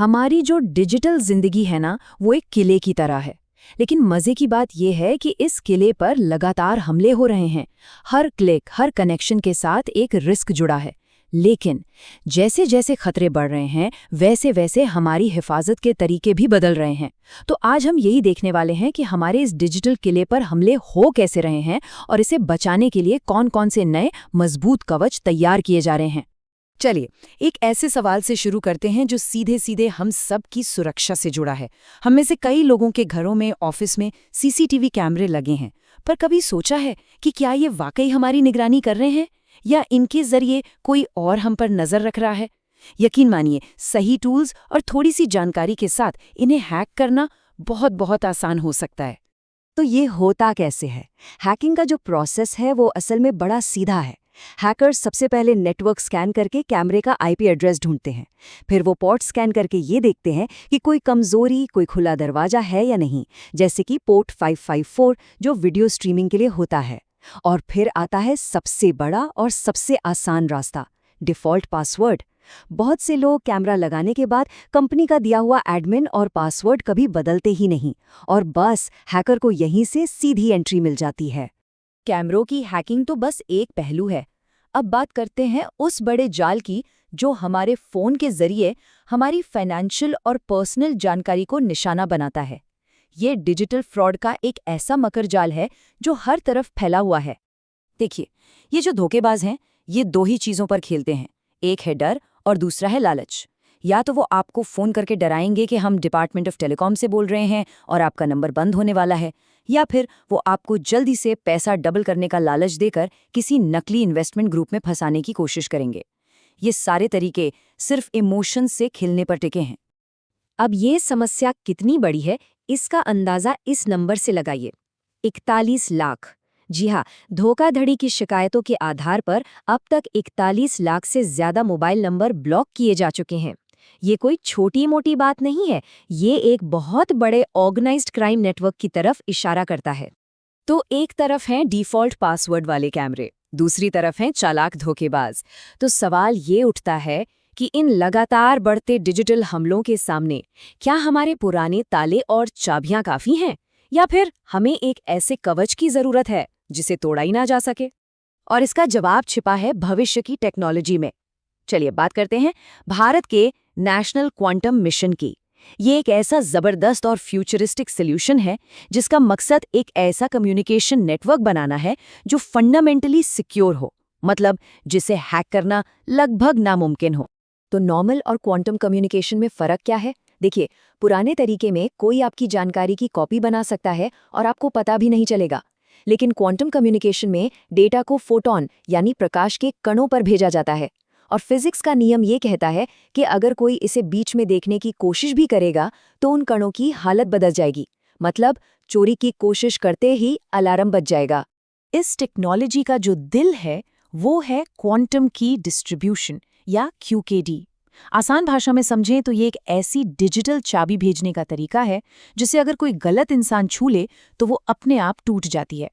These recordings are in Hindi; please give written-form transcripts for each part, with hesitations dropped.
हमारी जो डिजिटल जिंदगी है ना, वो एक किले की तरह है। लेकिन मजे की बात यह है कि इस किले पर लगातार हमले हो रहे हैं। हर क्लिक, हर कनेक्शन के साथ एक रिस्क जुड़ा है। लेकिन जैसे जैसे खतरे बढ़ रहे हैं, वैसे वैसे हमारी हिफाजत के तरीके भी बदल रहे हैं। तो आज हम यही देखने वाले हैं कि हमारे इस डिजिटल किले पर हमले हो कैसे रहे हैं और इसे बचाने के लिए कौन-कौन से नए मजबूत कवच तैयार किए जा रहे हैं। चलिए, एक ऐसे सवाल से शुरू करते हैं जो सीधे सीधे हम सब की सुरक्षा से जुड़ा है। हम में से कई लोगों के घरों में, ऑफिस में सीसीटीवी कैमरे लगे हैं, पर कभी सोचा है कि क्या ये वाकई हमारी निगरानी कर रहे हैं या इनके जरिए कोई और हम पर नजर रख रहा है? यकीन मानिए, सही टूल्स और थोड़ी सी जानकारी के साथ इन्हें हैक करना बहुत बहुत आसान हो सकता है। तो ये होता कैसे है? हैकिंग का जो प्रोसेस है वो असल में बड़ा सीधा है। हैकर्स सबसे पहले नेटवर्क स्कैन करके कैमरे का आईपी एड्रेस ढूंढते हैं। फिर वो पोर्ट स्कैन करके ये देखते हैं कि कोई कमजोरी, कोई खुला दरवाजा है या नहीं, जैसे कि पोर्ट 554 जो वीडियो स्ट्रीमिंग के लिए होता है। और फिर आता है सबसे बड़ा और सबसे आसान रास्ता, डिफ़ॉल्ट पासवर्ड। बहुत से लोग कैमरा लगाने के बाद कंपनी का दिया हुआ एडमिन और पासवर्ड कभी बदलते ही नहीं, और बस हैकर को यहीं से सीधी एंट्री मिल जाती है। कैमरों की हैकिंग तो बस एक पहलू है। अब बात करते हैं उस बड़े जाल की जो हमारे फोन के जरिए हमारी फाइनेंशियल और पर्सनल जानकारी को निशाना बनाता है। ये डिजिटल फ्रॉड का एक ऐसा मकर जाल है जो हर तरफ फैला हुआ है। देखिए, ये जो धोखेबाज हैं, ये दो ही चीज़ों पर खेलते हैं। एक है डर और दूसरा है लालच। या तो वो आपको फ़ोन करके डराएंगे कि हम डिपार्टमेंट ऑफ टेलीकॉम से बोल रहे हैं और आपका नंबर बंद होने वाला है, या फिर वो आपको जल्दी से पैसा डबल करने का लालच देकर किसी नकली इन्वेस्टमेंट ग्रुप में फंसाने की कोशिश करेंगे। ये सारे तरीके सिर्फ इमोशन से खिलने पर टिके हैं। अब ये समस्या कितनी बड़ी है, इसका अंदाज़ा इस नंबर से लगाइए, 41 लाख। जी हाँ, धोखाधड़ी की शिकायतों के आधार पर अब तक 41 लाख से ज़्यादा मोबाइल नंबर ब्लॉक किए जा चुके हैं। ये कोई छोटी मोटी बात नहीं है, ये एक बहुत बड़े ऑर्गेनाइज्ड क्राइम नेटवर्क की तरफ इशारा करता है। तो एक तरफ हैं डिफ़ॉल्ट पासवर्ड वाले कैमरे, दूसरी तरफ हैं चालाक धोखेबाज। तो सवाल ये उठता है कि इन लगातार बढ़ते डिजिटल हमलों के सामने क्या हमारे पुराने ताले और चाबियां काफ़ी हैं, या फिर हमें एक ऐसे कवच की ज़रूरत है जिसे तोड़ा ही ना जा सके? और इसका जवाब छिपा है भविष्य की टेक्नोलॉजी में। चलिए बात करते हैं भारत के नेशनल क्वांटम मिशन की। ये एक ऐसा ज़बरदस्त और फ्यूचरिस्टिक सॉल्यूशन है जिसका मकसद एक ऐसा कम्युनिकेशन नेटवर्क बनाना है जो फंडामेंटली सिक्योर हो, मतलब जिसे हैक करना लगभग नामुमकिन हो। तो नॉर्मल और क्वांटम कम्युनिकेशन में फ़र्क क्या है? देखिए, पुराने तरीके में कोई आपकी जानकारी की कॉपी बना सकता है और आपको पता भी नहीं चलेगा। लेकिन क्वांटम कम्युनिकेशन में डेटा को फोटॉन यानी प्रकाश के कणों पर भेजा जाता है, और फिजिक्स का नियम ये कहता है कि अगर कोई इसे बीच में देखने की कोशिश भी करेगा तो उन कणों की हालत बदल जाएगी, मतलब चोरी की कोशिश करते ही अलार्म बज जाएगा। इस टेक्नोलॉजी का जो दिल है वो है क्वांटम की डिस्ट्रीब्यूशन या QKD। आसान भाषा में समझें तो ये एक ऐसी डिजिटल चाबी भेजने का तरीका है जिसे अगर कोई गलत इंसान छू ले तो वो अपने आप टूट जाती है।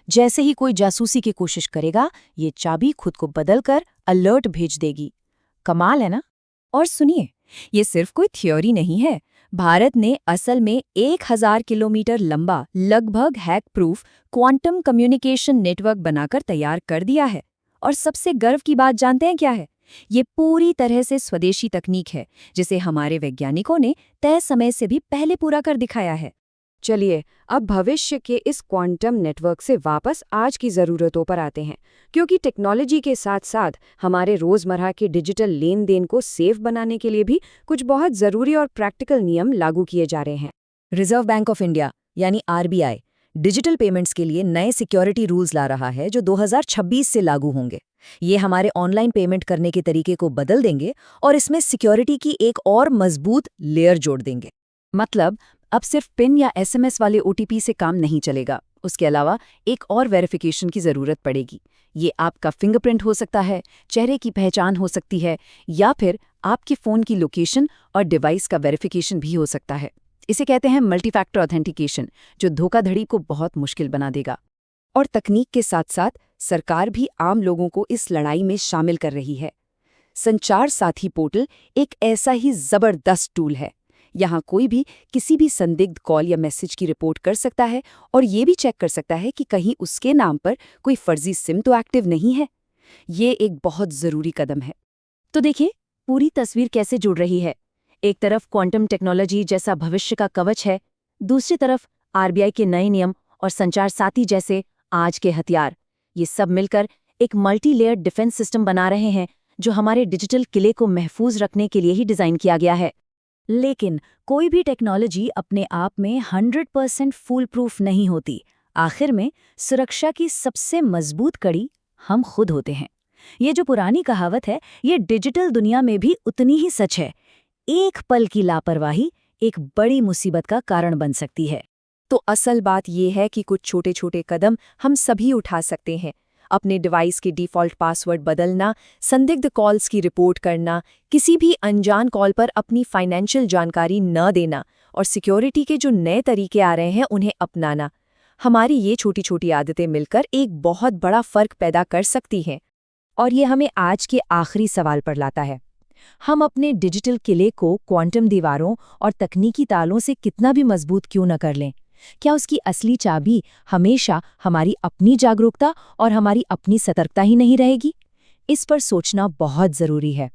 जैसे ही कोई जासूसी की कोशिश करेगा, ये चाबी खुद को बदलकर अलर्ट भेज देगी। कमाल है ना? और सुनिए, ये सिर्फ कोई थ्योरी नहीं है। भारत ने असल में 1000 किलोमीटर लंबा, लगभग hack proof quantum communication network बनाकर तैयार कर दिया है। और सबसे गर्व की बात जानते हैं क्या है? ये पूरी तरह से स्वदेशी तकनीक है जिसे हमारे वैज्ञानिकों ने तय समय से भी पहले पूरा कर दिखाया है। चलिए, अब भविष्य के इस क्वांटम नेटवर्क से वापस आज की ज़रूरतों पर आते हैं, क्योंकि टेक्नोलॉजी के साथ साथ हमारे रोज़मर्रा के डिजिटल लेन देन को सेफ बनाने के लिए भी कुछ बहुत ज़रूरी और प्रैक्टिकल नियम लागू किए जा रहे हैं। रिजर्व बैंक ऑफ इंडिया यानी RBI डिजिटल पेमेंट्स के लिए नए सिक्योरिटी रूल्स ला रहा है जो 2026 से लागू होंगे। ये हमारे ऑनलाइन पेमेंट करने के तरीके को बदल देंगे और इसमें सिक्योरिटी की एक और मजबूत लेयर जोड़ देंगे। मतलब अब सिर्फ पिन या SMS वाले OTP से काम नहीं चलेगा, उसके अलावा एक और वेरिफिकेशन की ज़रूरत पड़ेगी। ये आपका फिंगरप्रिंट हो सकता है, चेहरे की पहचान हो सकती है, या फिर आपके फ़ोन की लोकेशन और डिवाइस का वेरिफिकेशन भी हो सकता है। इसे कहते हैं मल्टी फैक्टर ऑथेंटिकेशन, जो धोखाधड़ी को बहुत मुश्किल बना देगा। और तकनीक के साथ साथ सरकार भी आम लोगों को इस लड़ाई में शामिल कर रही है। संचार साथी पोर्टल एक ऐसा ही जबरदस्त टूल है। यहाँ कोई भी किसी भी संदिग्ध कॉल या मैसेज की रिपोर्ट कर सकता है और ये भी चेक कर सकता है कि कहीं उसके नाम पर कोई फर्जी सिम तो एक्टिव नहीं है। ये एक बहुत ज़रूरी कदम है। तो देखिए, पूरी तस्वीर कैसे जुड़ रही है। एक तरफ क्वांटम टेक्नोलॉजी जैसा भविष्य का कवच है, दूसरी तरफ आरबीआई के नए नियम और संचार साथी जैसे आज के हथियार। ये सब मिलकर एक मल्टी लेयर्ड डिफेंस सिस्टम बना रहे हैं जो हमारे डिजिटल किले को महफूज रखने के लिए ही डिज़ाइन किया गया है। लेकिन कोई भी टेक्नोलॉजी अपने आप में 100% फूल प्रूफ नहीं होती। आखिर में सुरक्षा की सबसे मजबूत कड़ी हम खुद होते हैं। ये जो पुरानी कहावत है, ये डिजिटल दुनिया में भी उतनी ही सच है। एक पल की लापरवाही एक बड़ी मुसीबत का कारण बन सकती है। तो असल बात ये है कि कुछ छोटे छोटे कदम हम सभी उठा सकते हैं। अपने डिवाइस के डिफ़ॉल्ट पासवर्ड बदलना, संदिग्ध कॉल्स की रिपोर्ट करना, किसी भी अनजान कॉल पर अपनी फाइनेंशियल जानकारी न देना और सिक्योरिटी के जो नए तरीके आ रहे हैं उन्हें अपनाना। हमारी ये छोटी छोटी आदतें मिलकर एक बहुत बड़ा फ़र्क पैदा कर सकती हैं। और ये हमें आज के आखिरी सवाल पर लाता है। हम अपने डिजिटल किले को क्वांटम दीवारों और तकनीकी तालों से कितना भी मजबूत क्यों न कर लें, क्या उसकी असली चाबी हमेशा हमारी अपनी जागरूकता और हमारी अपनी सतर्कता ही नहीं रहेगी? इस पर सोचना बहुत ज़रूरी है।